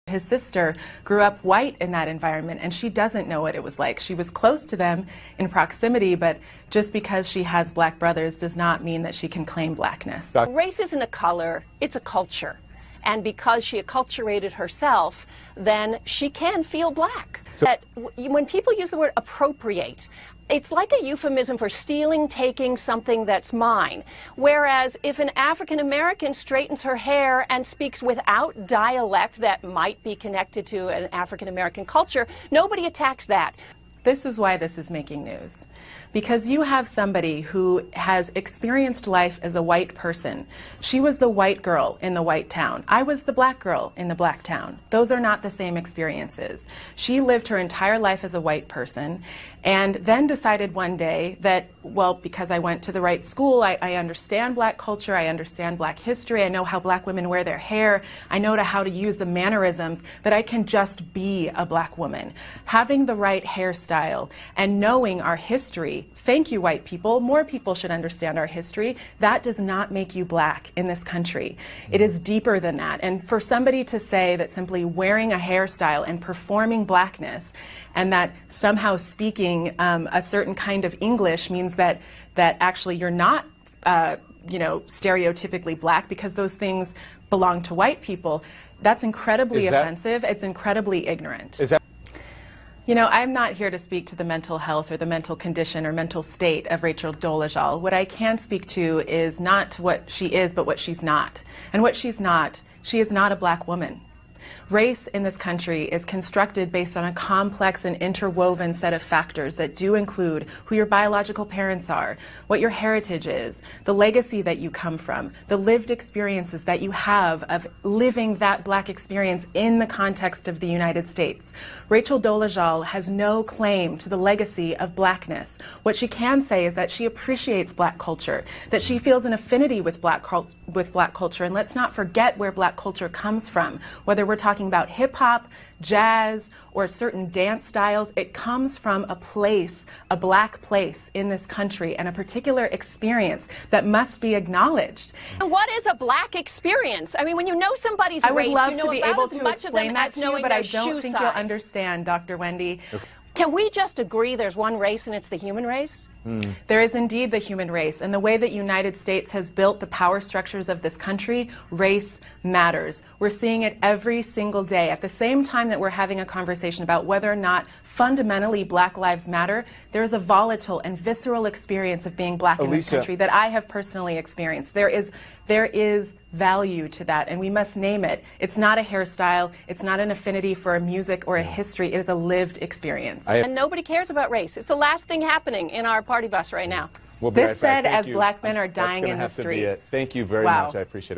His sister grew up white in that environment, and she doesn't know what it was like. She was close to them in proximity, but just because she has black brothers does not mean that she can claim blackness. Race isn't a color, it's a culture. And because she acculturated herself, then she can feel black. So that when people use the word appropriate, it's like a euphemism for stealing, taking something that's mine. Whereas if an African American straightens her hair and speaks without dialect that might be connected to an African American culture, nobody attacks that. This is why this is making news. Because you have somebody who has experienced life as a white person. She was the white girl in the white town. I was the black girl in the black town. Those are not the same experiences. She lived her entire life as a white person and then decided one day that, well, because I went to the right school, I understand black culture, I understand black history, I know how black women wear their hair, I know how to use the mannerisms, that I can just be a black woman. Having the right hairstyle and knowing our history, thank you, white people, more people should understand our history. That does not make you black in this country. It is deeper than that. And for somebody to say that simply wearing a hairstyle and performing blackness and that somehow speaking a certain kind of English means that actually you're not stereotypically black because those things belong to white people, that's incredibly offensive. It's incredibly ignorant. You know, I'm not here to speak to the mental health or the mental condition or mental state of Rachel Dolezal. What I can speak to is not what she is, but what she's not. And what she's not, she is not a black woman. Race in this country is constructed based on a complex and interwoven set of factors that do include who your biological parents are, what your heritage is, the legacy that you come from, the lived experiences that you have of living that black experience in the context of the United States. Rachel Dolezal has no claim to the legacy of blackness. What she can say is that she appreciates black culture, that she feels an affinity with black culture, and let's not forget where black culture comes from, whether we're talking about hip-hop, jazz, or certain dance styles. It comes from a place, a black place in this country, and a particular experience that must be acknowledged. And what is a black experience? I mean, when you know somebody's race, you know about as much of them as knowing their shoe size. I would love to be able to explain that to you, but I don't think you'll understand, Dr. Wendy. Okay. Can we just agree there's one race and it's the human race? There is indeed the human race, and the way that United States has built the power structures of this country, race matters. We're seeing it every single day. At the same time that we're having a conversation about whether or not fundamentally Black lives matter, there is a volatile and visceral experience of being black in this country that I have personally experienced. There is value to that, and we must name it. It's not a hairstyle, it's not an affinity for a music or a history, it is a lived experience. And nobody cares about race. It's the last thing happening in our party bus right now. This said as black men are dying in the streets. Thank you very much. I appreciate it.